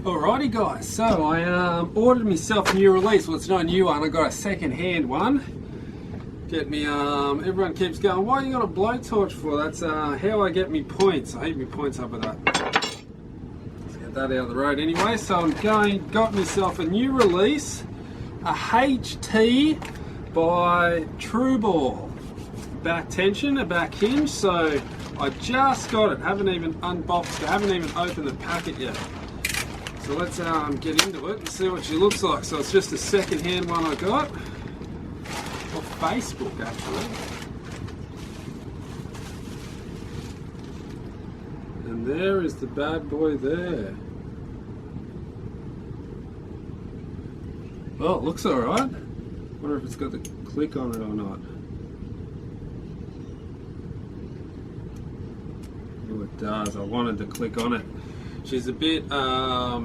Alrighty guys, so I ordered myself a new release. Well, it's not a new one, I got a second-hand one. Get me, everyone keeps going, why you got a blowtorch for? That's how I get me points. I heat me points up with that. Let's get that out of the road anyway. So I'm got myself a new release, a HT by Trueball. Back tension, a back hinge, so I just got it. Haven't even unboxed it, haven't even opened the packet yet. So let's get into it and see what she looks like. So it's just a second-hand one I got off Facebook actually. And there is the bad boy there. Well, it looks alright. Wonder if it's got the click on it or not. Oh, it does. I wanted to click on it. She's a bit, a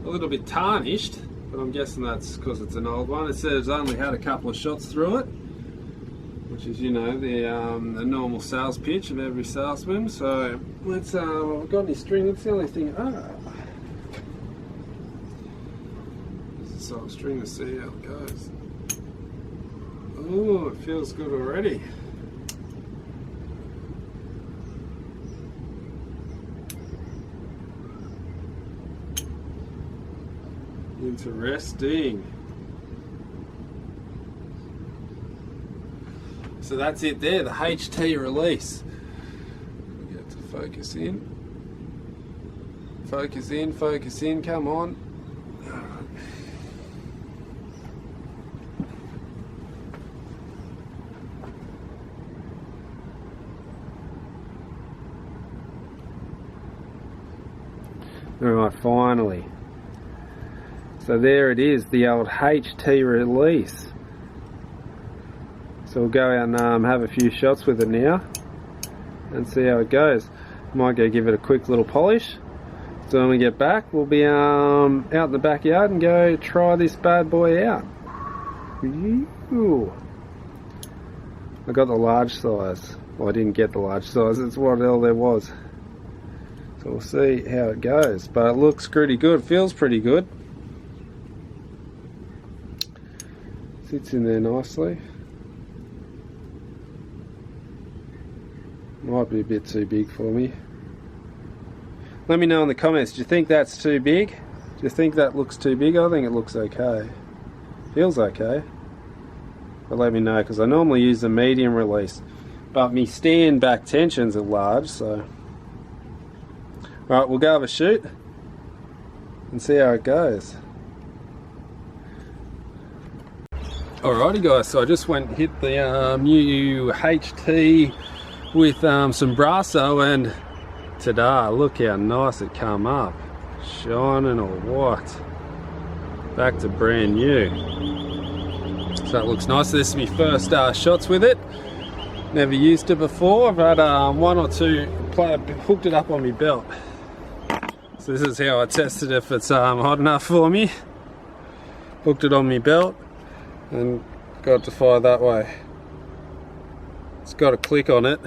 little bit tarnished, but I'm guessing that's because it's an old one. It says only had a couple of shots through it, which is, you know, the normal sales pitch of every salesman. So let's, I've got any string. It's the only thing. There's a soft string to see how it goes. Oh, it feels good already. Interesting. So that's it there, the HT release. We get to focus in. Focus in, come on. Alright, finally. So there it is, the old HT release. So we'll go out and have a few shots with it now and see how it goes. Might go give it a quick little polish. So when we get back, we'll be out in the backyard and go try this bad boy out. Ooh. I got the large size. Well, I didn't get the large size, it's what all there was. So we'll see how it goes. But it looks pretty good, feels pretty good. Sits in there nicely. Might be a bit too big for me. Let me know in the comments, do you think that's too big? Do you think that looks too big? I think it looks okay. Feels okay. But let me know, because I normally use the medium release. But me stand back tensions are large, so. Alright, we'll go have a shoot and see how it goes. Alrighty guys, so I just went and hit the new HT with some Brasso, and ta-da, look how nice it come up. Shining or what? Back to brand new. So that looks nice. This is my first shots with it. Never used it before. I've had one or two, hooked it up on my belt. So this is how I tested if it's hot enough for me. Hooked it on my belt and got to fire that way. It's got a click on it,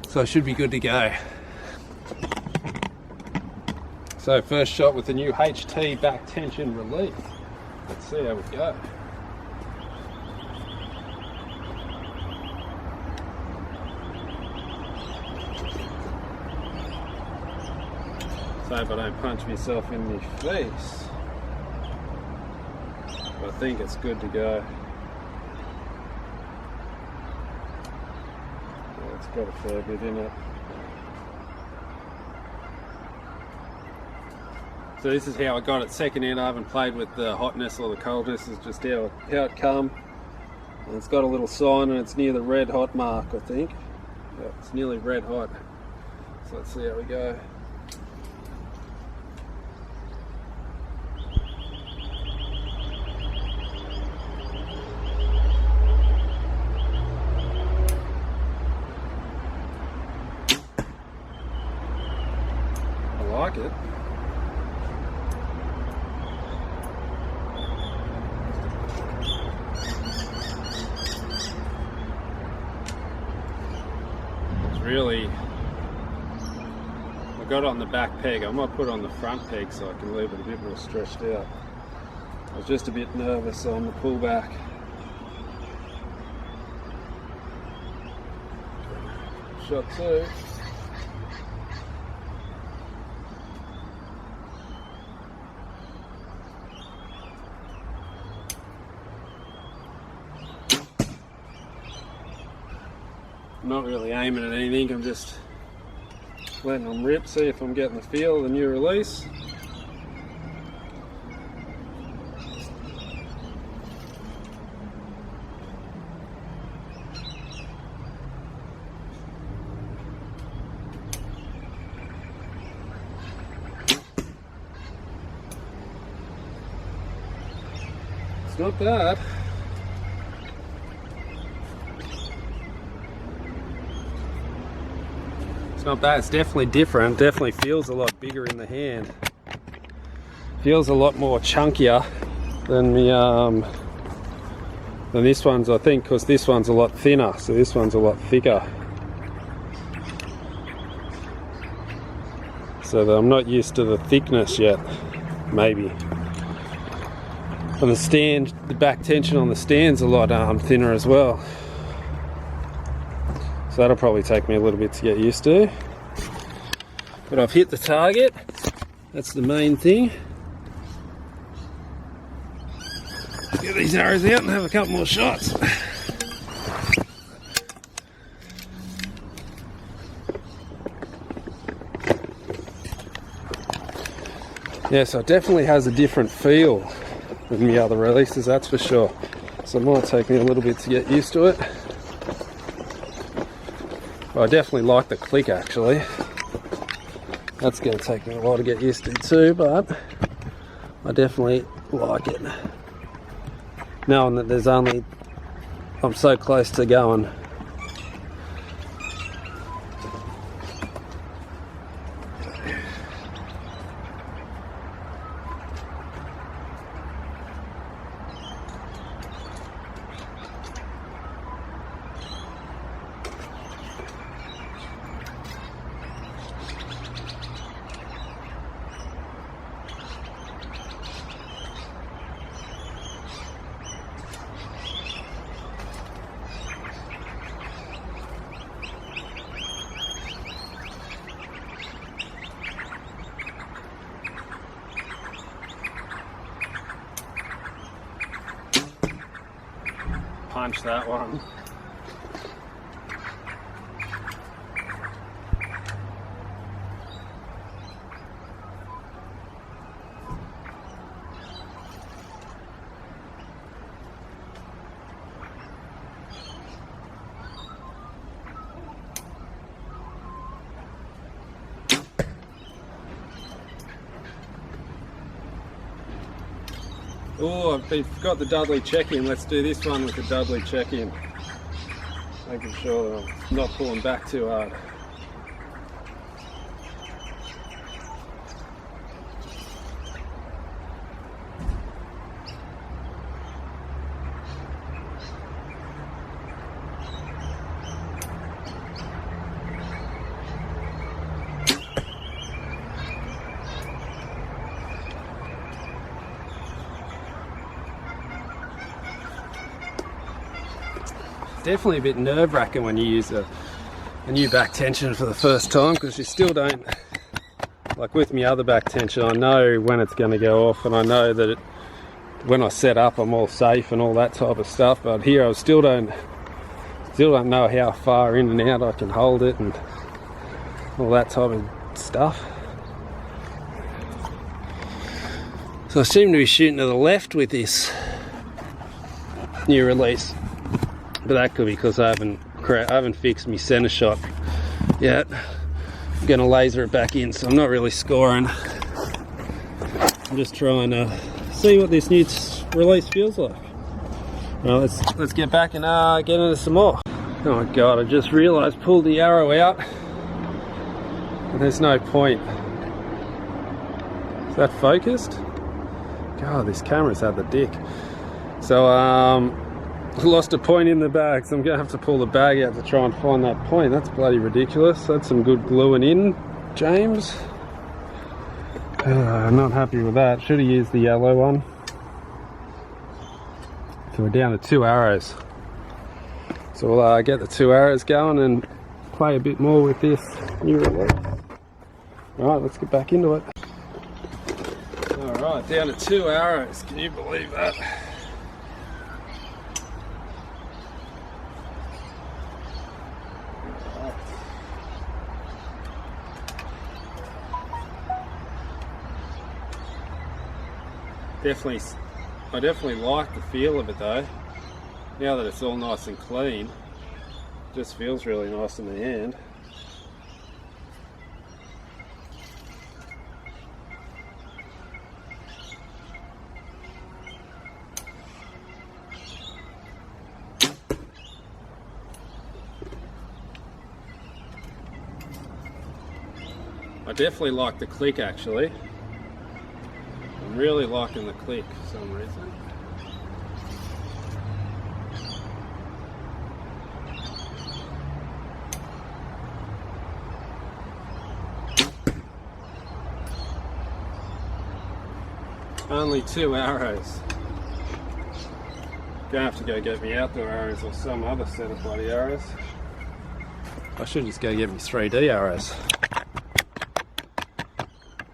so I should be good to go. So first shot with the new HT back tension release. Let's see how we go. So if I don't punch myself in the face. I think it's good to go. Yeah, it's got a fair bit in it. So this is how I got it second hand. I haven't played with the hotness or the coldness. It's just how it come. And it's got a little sign and it's near the red hot mark, I think. Yeah, it's nearly red hot. So let's see how we go. Like it. It's really got it on the back peg. I might put it on the front peg so I can leave it a bit more stretched out. I was just a bit nervous on the pullback. Shot 2. I'm not really aiming at anything, I'm just letting them rip, see if I'm getting the feel of the new release. It's not bad. It's not bad, it's definitely different, definitely feels a lot bigger in the hand. Feels a lot more chunkier than the than this one's, I think, because this one's a lot thinner, so this one's a lot thicker. So I'm not used to the thickness yet, maybe. And the stand, the back tension on the stand's a lot thinner as well. So that'll probably take me a little bit to get used to. But I've hit the target. That's the main thing. Get these arrows out and have a couple more shots. Yeah, so it definitely has a different feel than the other releases, that's for sure. So it might take me a little bit to get used to it. I definitely like the click actually. That's going to take me a while to get used to too, but I definitely like it. Knowing that there's only, I'm so close to going. Punch that one. Oh, I've forgot the Dudley check-in. Let's do this one with the Dudley check-in. Making sure that I'm not pulling back too hard. Definitely a bit nerve-wracking when you use a new back tension for the first time, because you still don't, like with my other back tension, I know when it's going to go off, and I know that when I set up I'm all safe and all that type of stuff, but here I still don't know how far in and out I can hold it and all that type of stuff. So I seem to be shooting to the left with this new release. But that could be because I haven't fixed my center shot yet. I'm going to laser it back in, so I'm not really scoring. I'm just trying to see what this new release feels like. Well, let's get back and get into some more. Oh my god, I just realised, pulled the arrow out and there's no point. Is that focused? God, this camera's had the dick. So lost a point in the bag, so I'm gonna have to pull the bag out to try and find that point. That's bloody ridiculous. That's some good gluing in James. I'm not happy with that. Should have used the yellow one. So we're down to 2 arrows. So we'll get the 2 arrows going and play a bit more with this new release. Alright, let's get back into it. Alright, down to 2 arrows. Can you believe that? I definitely like the feel of it though. Now that it's all nice and clean, it just feels really nice in the hand. I definitely like the click actually. I'm really liking the click for some reason. Only 2 arrows. Gonna have to go get me outdoor arrows or some other set of bloody arrows. I should just go get me 3D arrows.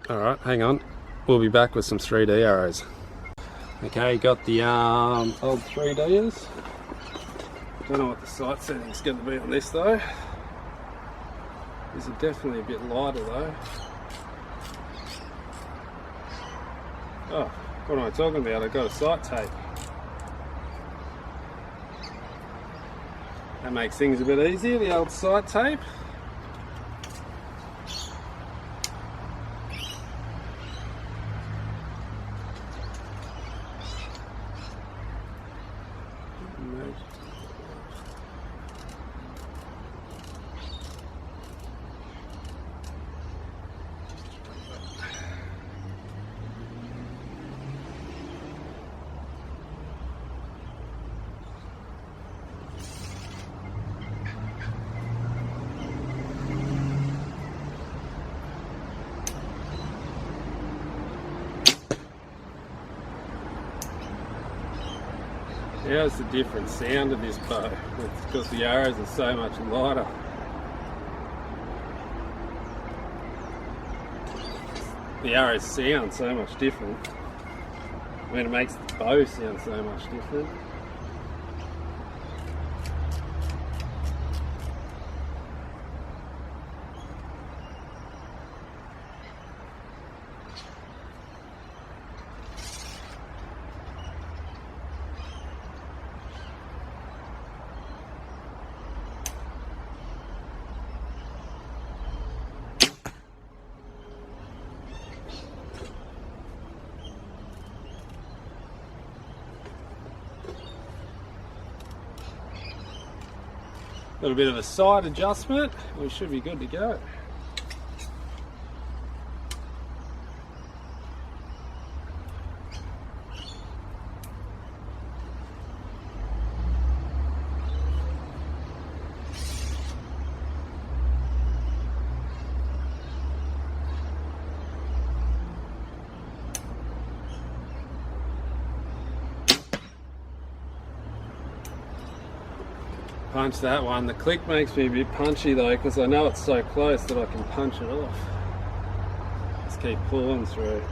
Alright, hang on. We'll be back with some 3D arrows. Okay, got the old 3Ds. Don't know what the sight setting's going to be on this though. These are definitely a bit lighter though. Oh, what am I talking about? I got a sight tape. That makes things a bit easier, the old sight tape. How's the different sound of this bow? It's because the arrows are so much lighter. The arrows sound so much different. I mean, it makes the bow sound so much different. A little bit of a side adjustment, we should be good to go. Punch that one. The click makes me a bit punchy though, because I know it's so close that I can punch it off. Just keep pulling through.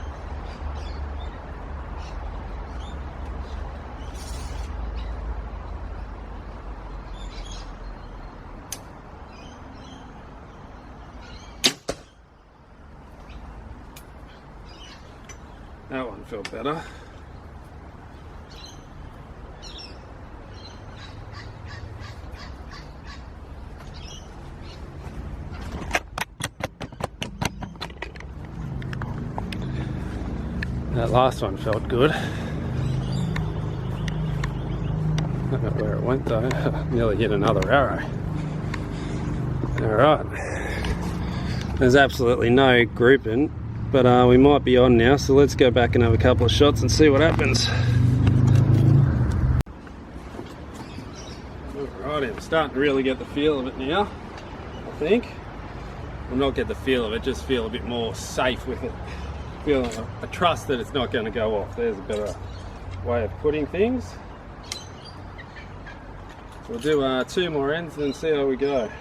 That one felt better. That last one felt good. I don't know where it went though. Nearly hit another arrow. Alright. There's absolutely no grouping, but we might be on now, so let's go back and have a couple of shots and see what happens. Alright, I'm starting to really get the feel of it now, I think. Well, not get the feel of it, just feel a bit more safe with it. Feel a trust that it's not going to go off. There's a better way of putting things. We'll do 2 more ends and see how we go.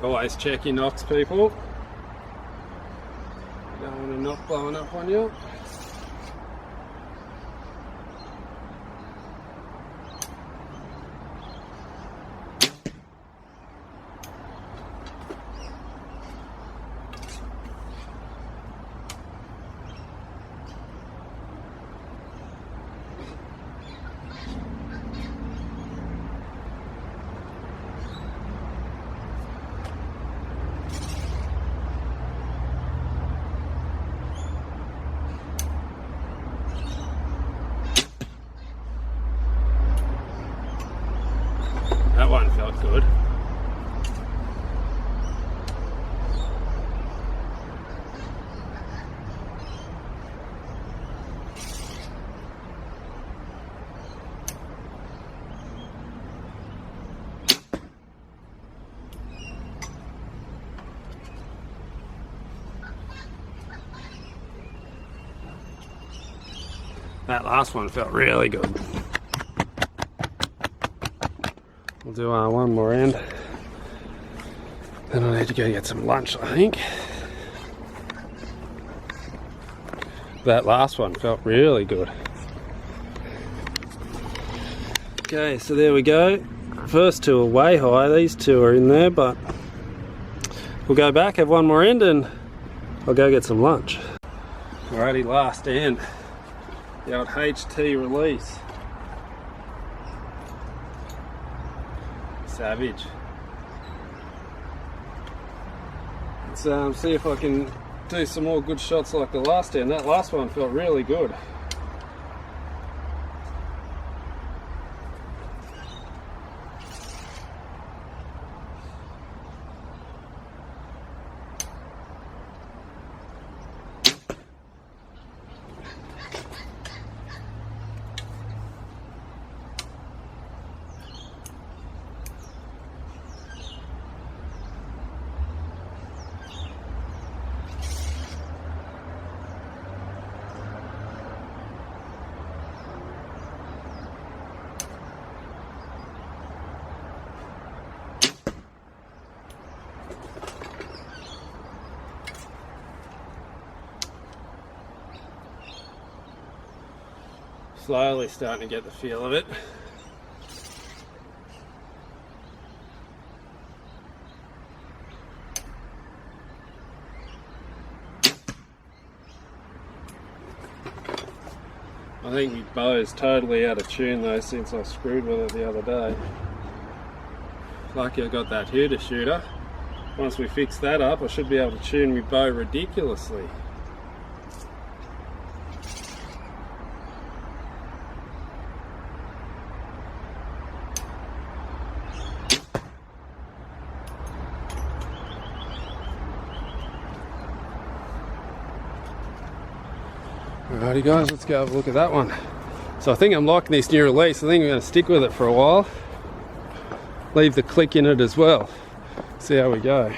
Always check your knocks, people. You don't want a knock blowing up on you. That one felt good. That last one felt really good. We'll do one more end. Then I need to go get some lunch, I think. That last one felt really good. Okay, so there we go. First 2 are way high, these 2 are in there, but we'll go back, have one more end, and I'll go get some lunch. Alrighty, last end. The old HT release. Savage. Let's see if I can do some more good shots like the last end. That last one felt really good. Slowly starting to get the feel of it. I think my bow is totally out of tune though since I screwed with it the other day. Lucky I got that Hyot shooter. Once we fix that up, I should be able to tune my bow ridiculously. Alrighty guys, let's go have a look at that one. So I think I'm liking this new release. I think I'm going to stick with it for a while. Leave the click in it as well. See how we go.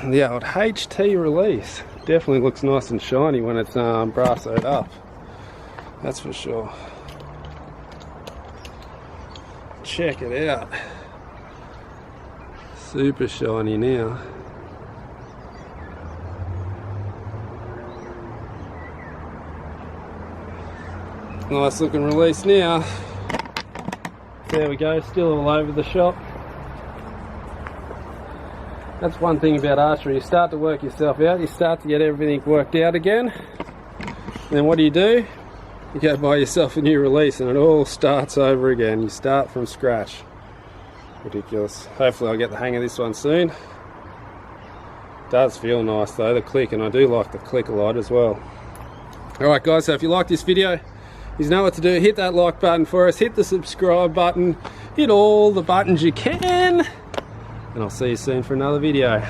The old HT release. Definitely looks nice and shiny when it's brassoed up. That's for sure. Check it out. Super shiny now. Nice looking release now. There we go, still all over the shop. That's one thing about archery, you start to work yourself out, you start to get everything worked out again. Then what do? You go buy yourself a new release and it all starts over again. You start from scratch. Ridiculous. Hopefully I'll get the hang of this one soon. Does feel nice though, the click, and I do like the click a lot as well. Alright guys, so if you like this video, you know what to do. Hit that like button for us, hit the subscribe button, hit all the buttons you can, and I'll see you soon for another video.